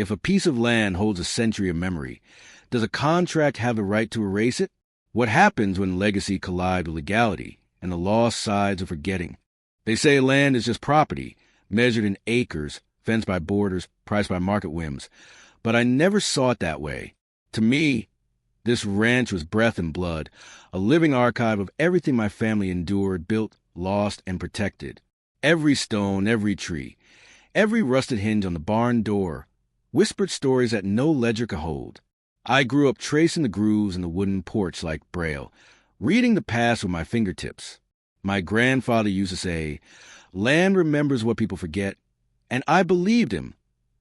If a piece of land holds a century of memory, does a contract have the right to erase it? What happens when legacy collides with legality and the lost sides of forgetting? They say land is just property, measured in acres, fenced by borders, priced by market whims. But I never saw it that way. To me, this ranch was breath and blood, a living archive of everything my family endured, built, lost, and protected. Every stone, every tree, every rusted hinge on the barn door, whispered stories that no ledger could hold. I grew up tracing the grooves in the wooden porch like Braille, reading the past with my fingertips. My grandfather used to say, "Land remembers what people forget," and I believed him,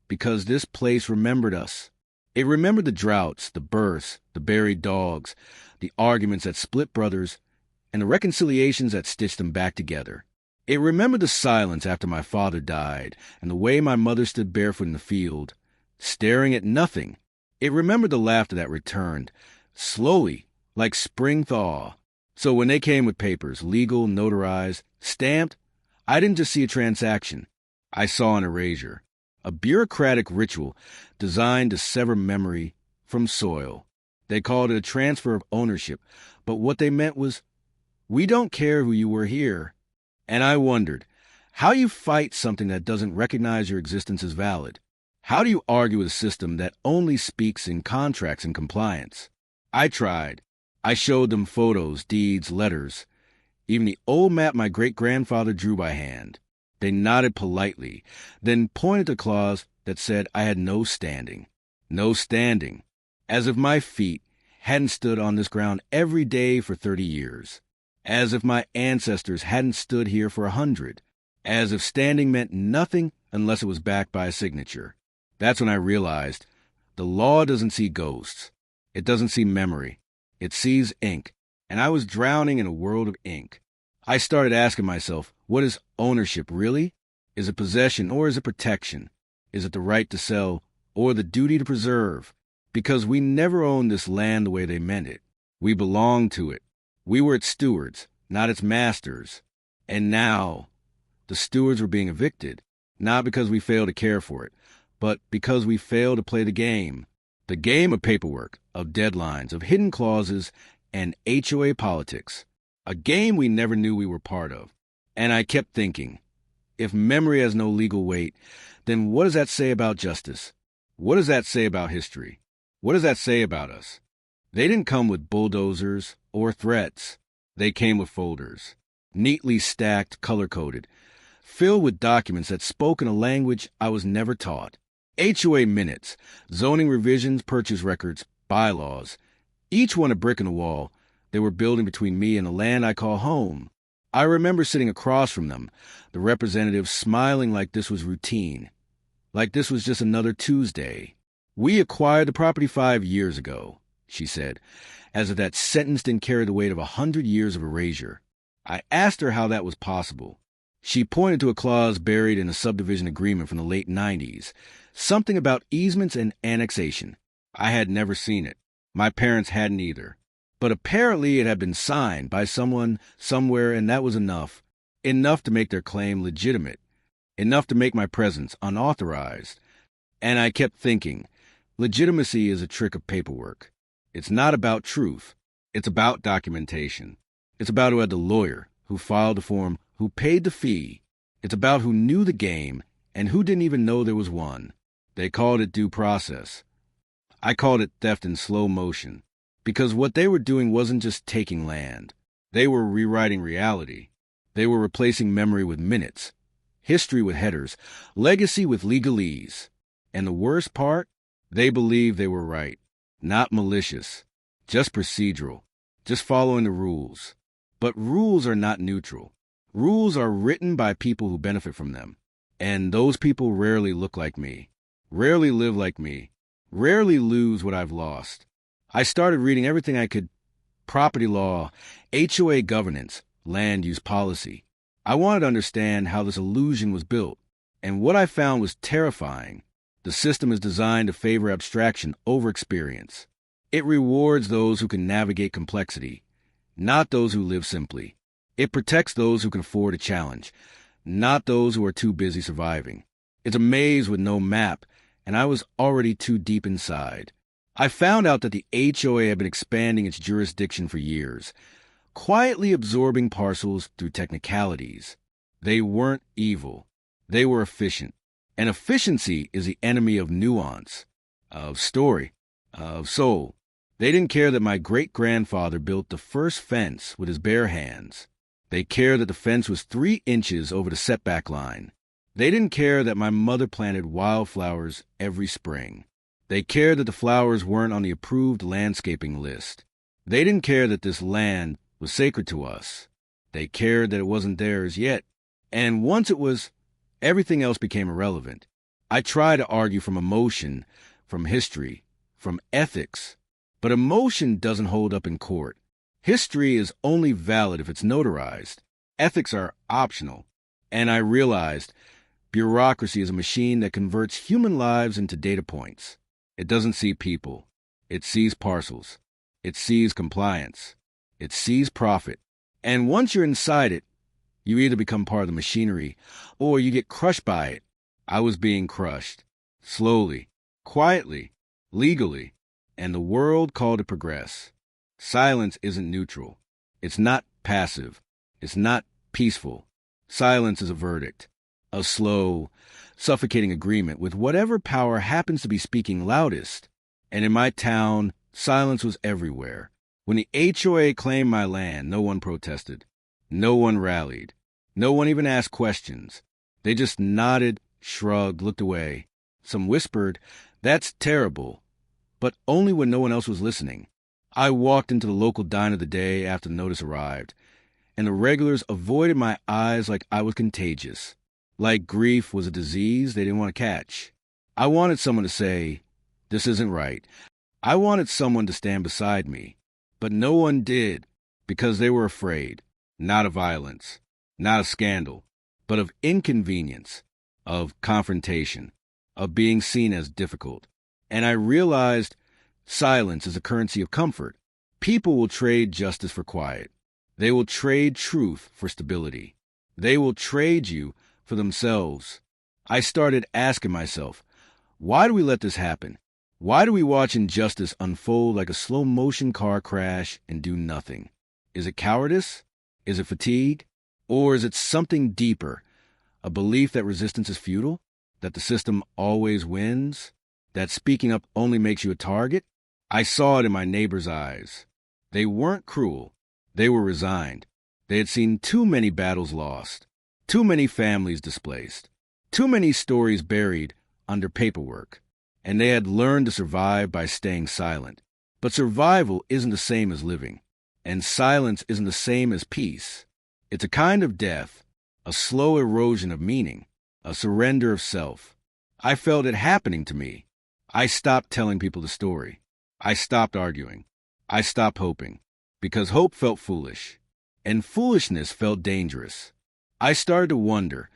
because this place remembered us. It remembered the droughts, the births, the buried dogs, the arguments that split brothers, and the reconciliations that stitched them back together. It remembered the silence after my father died, and the way my mother stood barefoot in the field, staring at nothing. It remembered the laughter that returned, slowly, like spring thaw. So when they came with papers, legal, notarized, stamped, I didn't just see a transaction. I saw an erasure, a bureaucratic ritual designed to sever memory from soil. They called it a transfer of ownership, but what they meant was, we don't care who you were here. And I wondered, how do you fight something that doesn't recognize your existence as valid? How do you argue with a system that only speaks in contracts and compliance? I tried. I showed them photos, deeds, letters, even the old map my great-grandfather drew by hand. They nodded politely, then pointed to a clause that said I had no standing. No standing. As if my feet hadn't stood on this ground every day for 30 years. As if my ancestors hadn't stood here for 100. As if standing meant nothing unless it was backed by a signature. That's when I realized the law doesn't see ghosts. It doesn't see memory. It sees ink. And I was drowning in a world of ink. I started asking myself, what is ownership really? Is it possession or is it protection? Is it the right to sell or the duty to preserve? Because we never owned this land the way they meant it. We belonged to it. We were its stewards, not its masters. And now, the stewards were being evicted, not because we failed to care for it, but because we failed to play the game of paperwork, of deadlines, of hidden clauses, and HOA politics, a game we never knew we were part of. And I kept thinking, if memory has no legal weight, then what does that say about justice? What does that say about history? What does that say about us? They didn't come with bulldozers or threats. They came with folders, neatly stacked, color-coded, filled with documents that spoke in a language I was never taught. HOA minutes, zoning revisions, purchase records, bylaws, each one a brick in the wall they were building between me and the land I call home. I remember sitting across from them, the representative smiling like this was routine, like this was just another Tuesday. "We acquired the property 5 years ago," she said, as if that sentence didn't carry the weight of 100 years of erasure. I asked her how that was possible. She pointed to a clause buried in a subdivision agreement from the late 90s, something about easements and annexation. I had never seen it. My parents hadn't either. But apparently it had been signed by someone somewhere, and that was enough. Enough to make their claim legitimate. Enough to make my presence unauthorized. And I kept thinking, legitimacy is a trick of paperwork. It's not about truth. It's about documentation. It's about who had the lawyer, who filed the form, who paid the fee. It's about who knew the game and who didn't even know there was one. They called it due process. I called it theft in slow motion, because what they were doing wasn't just taking land. They were rewriting reality. They were replacing memory with minutes, history with headers, legacy with legalese. And the worst part, they believed they were right. Not malicious, just procedural, just following the rules. But rules are not neutral. Rules are written by people who benefit from them. And those people rarely look like me, rarely live like me, rarely lose what I've lost. I started reading everything I could: property law, HOA governance, land use policy. I wanted to understand how this illusion was built. And what I found was terrifying. The system is designed to favor abstraction over experience. It rewards those who can navigate complexity, not those who live simply. It protects those who can afford a challenge, not those who are too busy surviving. It's a maze with no map, and I was already too deep inside. I found out that the HOA had been expanding its jurisdiction for years, quietly absorbing parcels through technicalities. They weren't evil. They were efficient. And efficiency is the enemy of nuance, of story, of soul. They didn't care that my great-grandfather built the first fence with his bare hands. They cared that the fence was 3 inches over the setback line. They didn't care that my mother planted wildflowers every spring. They cared that the flowers weren't on the approved landscaping list. They didn't care that this land was sacred to us. They cared that it wasn't theirs yet. And once it was, everything else became irrelevant. I try to argue from emotion, from history, from ethics. But emotion doesn't hold up in court. History is only valid if it's notarized. Ethics are optional. And I realized bureaucracy is a machine that converts human lives into data points. It doesn't see people. It sees parcels. It sees compliance. It sees profit. And once you're inside it, you either become part of the machinery or you get crushed by it. I was being crushed. Slowly, quietly, legally. And the world called it progress. Silence isn't neutral. It's not passive. It's not peaceful. Silence is a verdict. A slow, suffocating agreement with whatever power happens to be speaking loudest. And in my town, silence was everywhere. When the HOA claimed my land, no one protested. No one rallied. No one even asked questions. They just nodded, shrugged, looked away. Some whispered, "That's terrible," but only when no one else was listening. I walked into the local diner the day after the notice arrived, and the regulars avoided my eyes like I was contagious. Like grief was a disease they didn't want to catch. I wanted someone to say, "This isn't right." I wanted someone to stand beside me. But no one did, because they were afraid, not of violence, not of scandal, but of inconvenience, of confrontation, of being seen as difficult. And I realized silence is a currency of comfort. People will trade justice for quiet. They will trade truth for stability. They will trade you for themselves. I started asking myself, why do we let this happen? Why do we watch injustice unfold like a slow-motion car crash and do nothing? Is it cowardice? Is it fatigue? Or is it something deeper? A belief that resistance is futile? That the system always wins? That speaking up only makes you a target? I saw it in my neighbors' eyes. They weren't cruel. They were resigned. They had seen too many battles lost. Too many families displaced. Too many stories buried under paperwork. And they had learned to survive by staying silent. But survival isn't the same as living. And silence isn't the same as peace. It's a kind of death, a slow erosion of meaning, a surrender of self. I felt it happening to me. I stopped telling people the story. I stopped arguing. I stopped hoping. Because hope felt foolish. And foolishness felt dangerous. I started to wonder,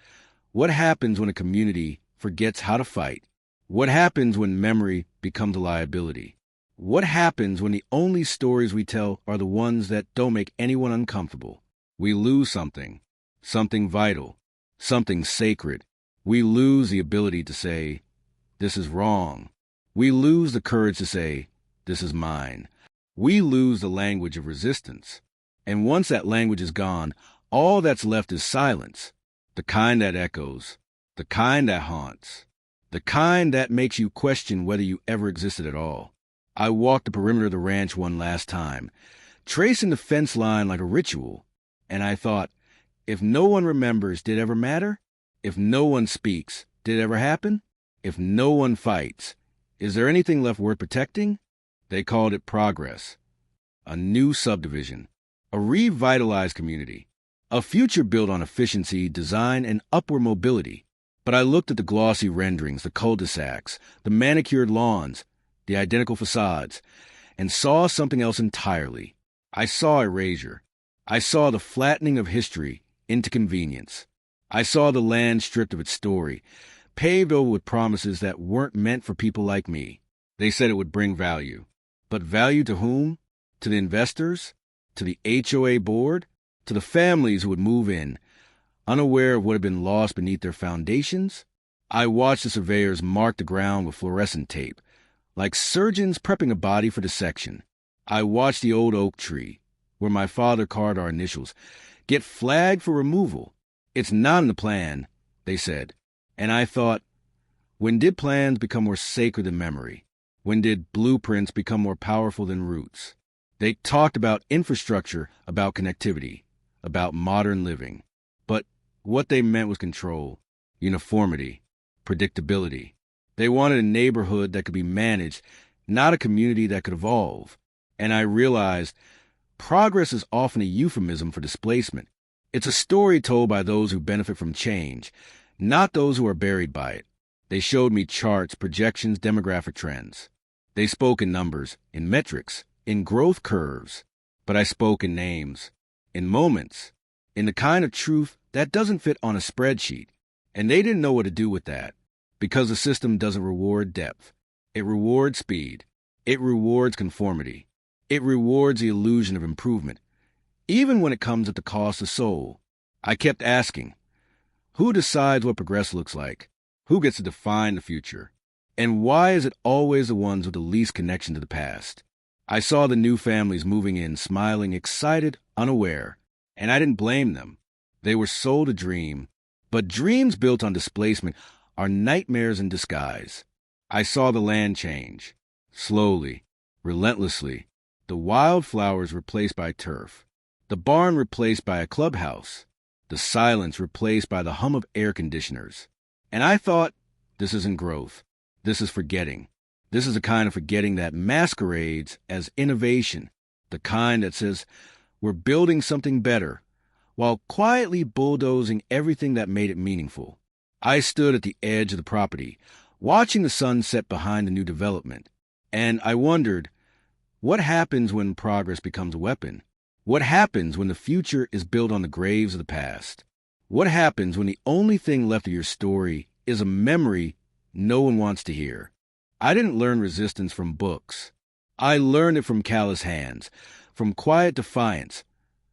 what happens when a community forgets how to fight? What happens when memory becomes a liability? What happens when the only stories we tell are the ones that don't make anyone uncomfortable? We lose something vital, something sacred. We lose the ability to say, "This is wrong." We lose the courage to say, "This is mine." We lose the language of resistance. And once that language is gone, all that's left is silence, the kind that echoes, the kind that haunts, the kind that makes you question whether you ever existed at all. I walked the perimeter of the ranch one last time, tracing the fence line like a ritual, and I thought, if no one remembers, did it ever matter? If no one speaks, did it ever happen? If no one fights, is there anything left worth protecting? They called it progress, a new subdivision, a revitalized community, a future built on efficiency, design, and upward mobility. But I looked at the glossy renderings, the cul-de-sacs, the manicured lawns, the identical facades, and saw something else entirely. I saw erasure. I saw the flattening of history into convenience. I saw the land stripped of its story, paved over with promises that weren't meant for people like me. They said it would bring value. But value to whom? To the investors? To the HOA board? To the families who would move in, unaware of what had been lost beneath their foundations? I watched the surveyors mark the ground with fluorescent tape, like surgeons prepping a body for dissection. I watched the old oak tree, where my father carved our initials, get flagged for removal. It's not in the plan, they said. And I thought, when did plans become more sacred than memory? When did blueprints become more powerful than roots? They talked about infrastructure, about connectivity, about modern living. But what they meant was control, uniformity, predictability. They wanted a neighborhood that could be managed, not a community that could evolve. And I realized progress is often a euphemism for displacement. It's a story told by those who benefit from change, not those who are buried by it. They showed me charts, projections, demographic trends. They spoke in numbers, in metrics, in growth curves. But I spoke in names, in moments, in the kind of truth that doesn't fit on a spreadsheet. And they didn't know what to do with that, because the system doesn't reward depth. It rewards speed. It rewards conformity. It rewards the illusion of improvement, even when it comes at the cost of soul. I kept asking, who decides what progress looks like? Who gets to define the future? And why is it always the ones with the least connection to the past? I saw the new families moving in, smiling, excited, unaware, and I didn't blame them. They were sold a dream, but dreams built on displacement are nightmares in disguise. I saw the land change, slowly, relentlessly, the wildflowers replaced by turf, the barn replaced by a clubhouse, the silence replaced by the hum of air conditioners. And I thought, this isn't growth. This is forgetting. This is a kind of forgetting that masquerades as innovation, the kind that says, we're building something better, while quietly bulldozing everything that made it meaningful. I stood at the edge of the property, watching the sun set behind the new development, and I wondered, what happens when progress becomes a weapon? What happens when the future is built on the graves of the past? What happens when the only thing left of your story is a memory no one wants to hear? I didn't learn resistance from books. I learned it from callous hands, from quiet defiance,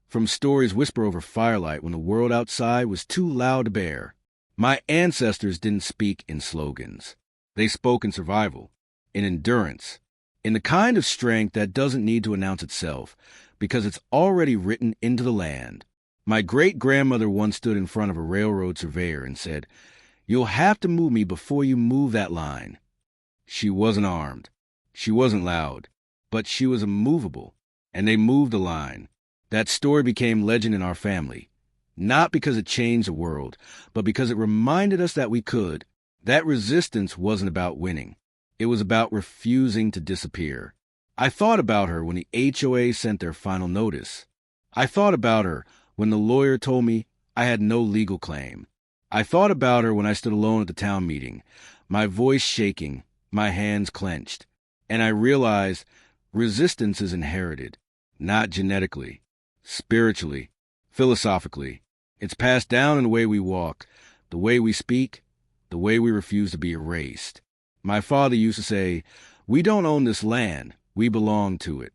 from stories whispered over firelight when the world outside was too loud to bear. My ancestors didn't speak in slogans. They spoke in survival, in endurance, in the kind of strength that doesn't need to announce itself, because it's already written into the land. My great-grandmother once stood in front of a railroad surveyor and said, "You'll have to move me before you move that line." She wasn't armed. She wasn't loud. But she was immovable. And they moved the line. That story became legend in our family. Not because it changed the world, but because it reminded us that we could. That resistance wasn't about winning. It was about refusing to disappear. I thought about her when the HOA sent their final notice. I thought about her when the lawyer told me I had no legal claim. I thought about her when I stood alone at the town meeting, my voice shaking, my hands clenched. And I realized resistance is inherited, not genetically, spiritually, philosophically. It's passed down in the way we walk, the way we speak, the way we refuse to be erased. My father used to say, "We don't own this land, we belong to it."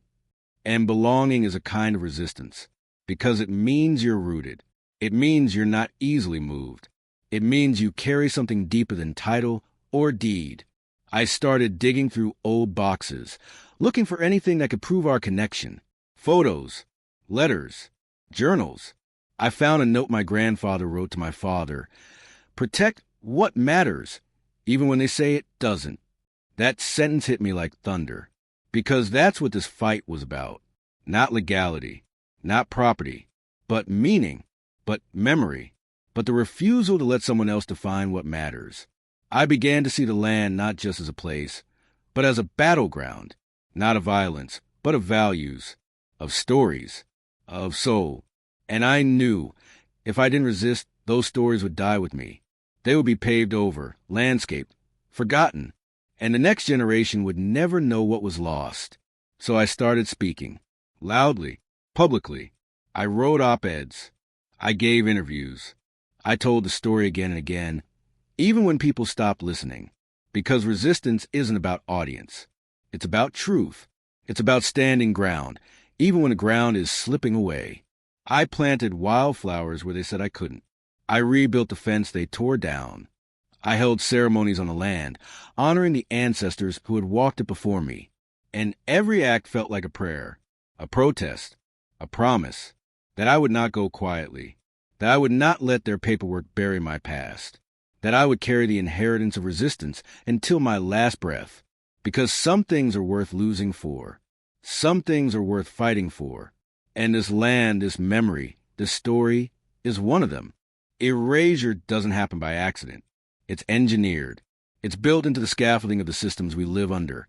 And belonging is a kind of resistance, because it means you're rooted. It means you're not easily moved. It means you carry something deeper than title or deed. I started digging through old boxes, looking for anything that could prove our connection. Photos, letters, journals. I found a note my grandfather wrote to my father. Protect what matters, even when they say it doesn't. That sentence hit me like thunder, because that's what this fight was about. Not legality, not property, but meaning, but memory, but the refusal to let someone else define what matters. I began to see the land not just as a place, but as a battleground, not of violence, but of values, of stories, of soul. And I knew, if I didn't resist, those stories would die with me. They would be paved over, landscaped, forgotten, and the next generation would never know what was lost. So I started speaking, loudly, publicly. I wrote op-eds. I gave interviews. I told the story again and again, even when people stopped listening, because resistance isn't about audience. It's about truth. It's about standing ground, even when the ground is slipping away. I planted wildflowers where they said I couldn't. I rebuilt the fence they tore down. I held ceremonies on the land, honoring the ancestors who had walked it before me. And every act felt like a prayer, a protest, a promise that I would not go quietly, that I would not let their paperwork bury my past, that I would carry the inheritance of resistance until my last breath, because some things are worth losing for. Some things are worth fighting for. And this land, this memory, this story is one of them. Erasure doesn't happen by accident. It's engineered. It's built into the scaffolding of the systems we live under.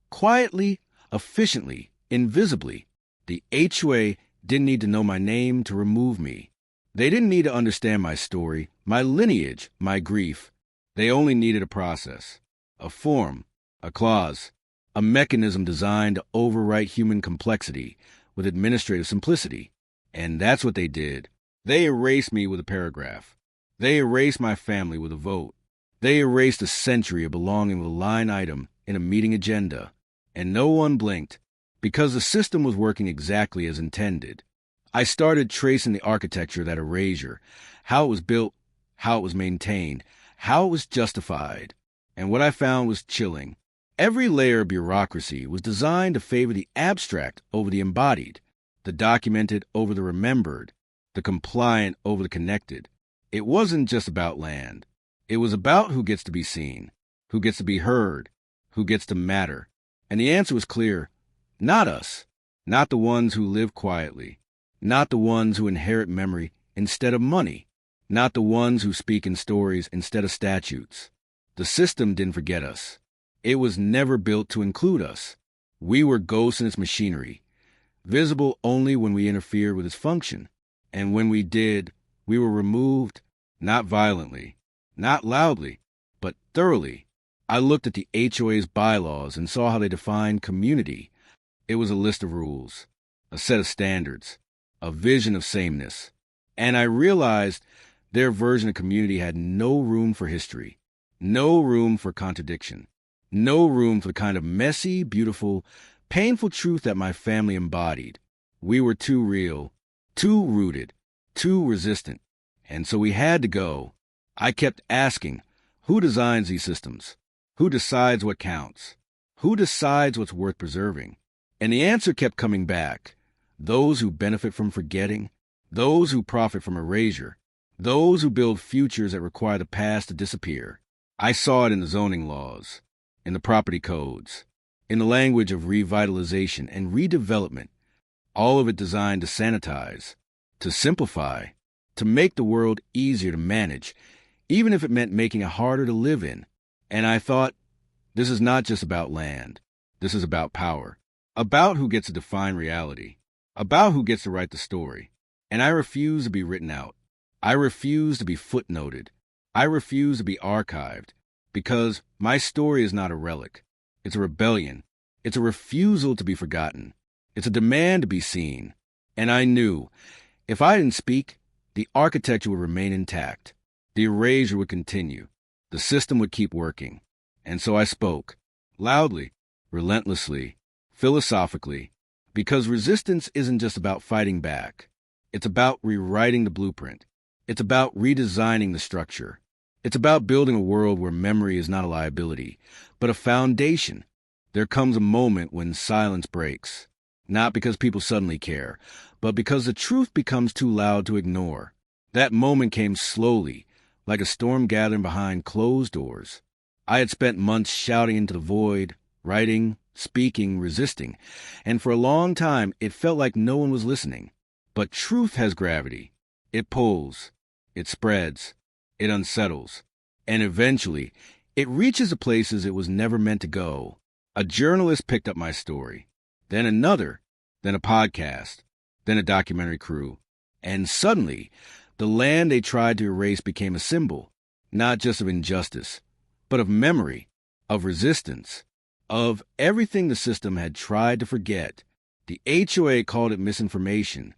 Quietly, efficiently, invisibly, the HOA didn't need to know my name to remove me. They didn't need to understand my story, my lineage, my grief. They only needed a process, a form, a clause, a mechanism designed to overwrite human complexity with administrative simplicity. And that's what they did. They erased me with a paragraph. They erased my family with a vote. They erased a century of belonging with a line item in a meeting agenda. And no one blinked, because the system was working exactly as intended. I started tracing the architecture of that erasure, how it was built, how it was maintained, how it was justified. And what I found was chilling. Every layer of bureaucracy was designed to favor the abstract over the embodied, the documented over the remembered, the compliant over the connected. It wasn't just about land. It was about who gets to be seen, who gets to be heard, who gets to matter. And the answer was clear. Not us. Not the ones who live quietly. Not the ones who inherit memory instead of money. Not the ones who speak in stories instead of statutes. The system didn't forget us. It was never built to include us. We were ghosts in its machinery, visible only when we interfered with its function. And when we did, we were removed, not violently, not loudly, but thoroughly. I looked at the HOA's bylaws and saw how they defined community. It was a list of rules, a set of standards, a vision of sameness. And I realized their version of community had no room for history, no room for contradiction, no room for the kind of messy, beautiful, painful truth that my family embodied. We were too real, too rooted, too resistant. And so we had to go. I kept asking, who designs these systems? Who decides what counts? Who decides what's worth preserving? And the answer kept coming back. Those who benefit from forgetting, those who profit from erasure, those who build futures that require the past to disappear. I saw it in the zoning laws, in the property codes, in the language of revitalization and redevelopment, all of it designed to sanitize, to simplify, to make the world easier to manage, even if it meant making it harder to live in. And I thought, this is not just about land. This is about power, about who gets to define reality, about who gets to write the story. And I refuse to be written out. I refuse to be footnoted. I refuse to be archived, because my story is not a relic. It's a rebellion. It's a refusal to be forgotten. It's a demand to be seen. And I knew, if I didn't speak, the architecture would remain intact. The erasure would continue. The system would keep working. And so I spoke, loudly, relentlessly, philosophically, because resistance isn't just about fighting back. It's about rewriting the blueprint. It's about redesigning the structure. It's about building a world where memory is not a liability, but a foundation. There comes a moment when silence breaks, not because people suddenly care, but because the truth becomes too loud to ignore. That moment came slowly, like a storm gathering behind closed doors. I had spent months shouting into the void, writing, speaking, resisting, and for a long time it felt like no one was listening. But truth has gravity. It pulls, it spreads, it unsettles, and eventually it reaches the places it was never meant to go. A journalist picked up my story, then another, then a podcast, then a documentary crew, and suddenly the land they tried to erase became a symbol, not just of injustice, but of memory, of resistance, of everything the system had tried to forget. The HOA called it misinformation.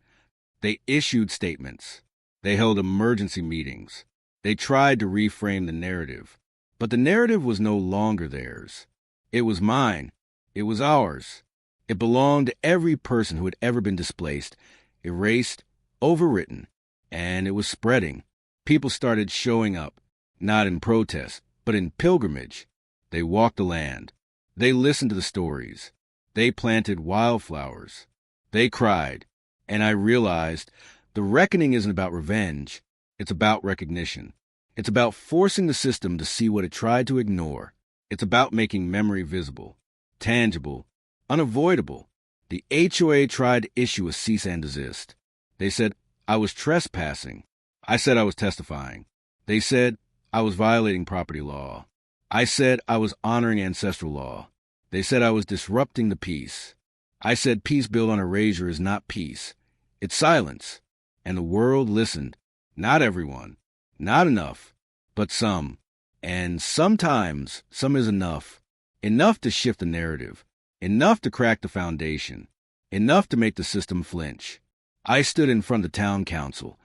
They issued statements. They held emergency meetings. They tried to reframe the narrative. But the narrative was no longer theirs. It was mine. It was ours. It belonged to every person who had ever been displaced, erased, overwritten. And it was spreading. People started showing up, not in protest, but in pilgrimage. They walked the land. They listened to the stories. They planted wildflowers. They cried. And I realized the reckoning isn't about revenge. It's about recognition. It's about forcing the system to see what it tried to ignore. It's about making memory visible, tangible, unavoidable. The HOA tried to issue a cease and desist. They said I was trespassing. I said I was testifying. They said I was violating property law. I said I was honoring ancestral law. They said I was disrupting the peace. I said peace built on erasure is not peace. It's silence. And the world listened. Not everyone. Not enough. But some. And sometimes some is enough. Enough to shift the narrative. Enough to crack the foundation. Enough to make the system flinch. I stood in front of the town council,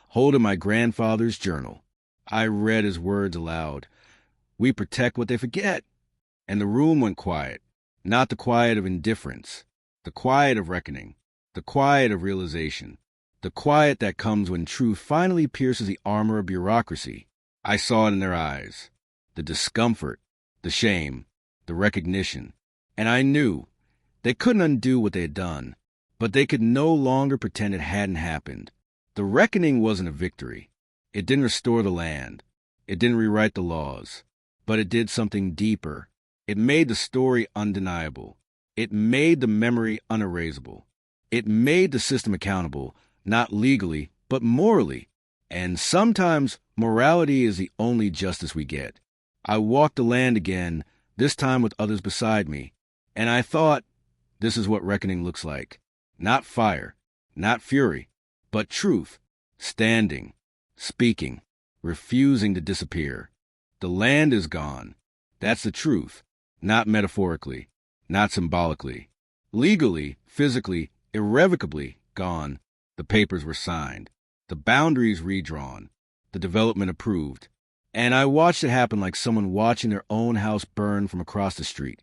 holding my grandfather's journal. I read his words aloud. We protect what they forget. And the room went quiet. Not the quiet of indifference. The quiet of reckoning. The quiet of realization. The quiet that comes when truth finally pierces the armor of bureaucracy. I saw it in their eyes. The discomfort. The shame. The recognition. And I knew they couldn't undo what they had done, but they could no longer pretend it hadn't happened. The reckoning wasn't a victory. It didn't restore the land. It didn't rewrite the laws. But it did something deeper. It made the story undeniable. It made the memory unerasable. It made the system accountable, not legally, but morally. And sometimes morality is the only justice we get. I walked the land again, this time with others beside me, and I thought, this is what reckoning looks like. Not fire, not fury, but truth, standing, speaking, refusing to disappear. The land is gone. That's the truth, not metaphorically, not symbolically. Legally, physically, irrevocably gone. The papers were signed, the boundaries redrawn, the development approved. And I watched it happen like someone watching their own house burn from across the street,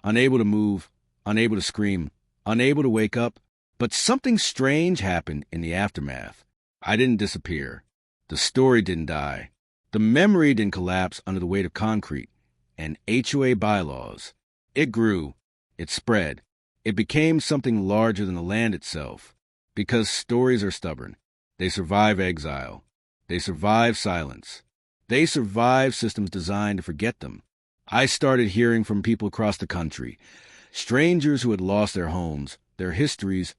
unable to move, unable to scream, unable to wake up. But something strange happened in the aftermath. I didn't disappear. The story didn't die. The memory didn't collapse under the weight of concrete and HOA bylaws. It grew. It spread. It became something larger than the land itself. Because stories are stubborn. They survive exile. They survive silence. They survive systems designed to forget them. I started hearing from people across the country, strangers who had lost their homes, their histories,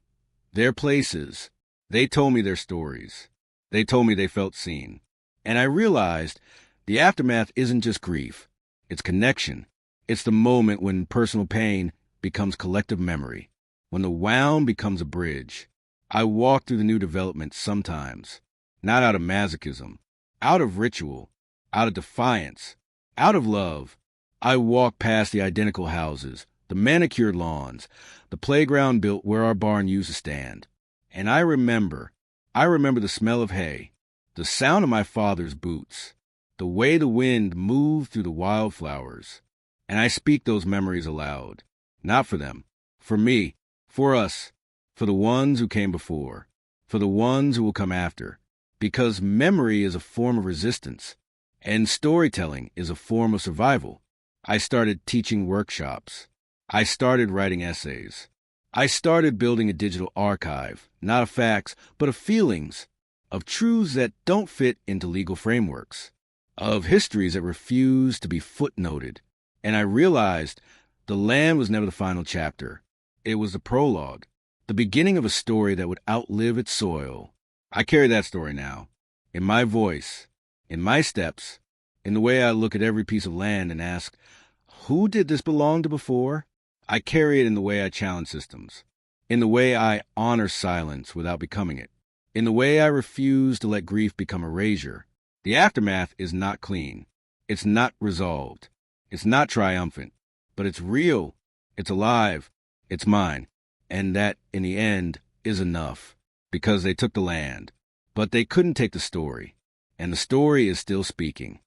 their places. They told me their stories. They told me they felt seen. And I realized the aftermath isn't just grief. It's connection. It's the moment when personal pain becomes collective memory, when the wound becomes a bridge. I walk through the new development sometimes, not out of masochism, out of ritual, out of defiance, out of love. I walk past the identical houses, the manicured lawns, the playground built where our barn used to stand. And I remember the smell of hay, the sound of my father's boots, the way the wind moved through the wildflowers. And I speak those memories aloud, not for them, for me, for us, for the ones who came before, for the ones who will come after, because memory is a form of resistance, and storytelling is a form of survival. I started teaching workshops. I started writing essays. I started building a digital archive, not of facts, but of feelings, of truths that don't fit into legal frameworks, of histories that refuse to be footnoted. And I realized the land was never the final chapter. It was the prologue, the beginning of a story that would outlive its soil. I carry that story now, in my voice, in my steps, in the way I look at every piece of land and ask, who did this belong to before? I carry it in the way I challenge systems, in the way I honor silence without becoming it, in the way I refuse to let grief become erasure. The aftermath is not clean. It's not resolved. It's not triumphant, but it's real. It's alive. It's mine. And that, in the end, is enough, because they took the land, but they couldn't take the story, and the story is still speaking.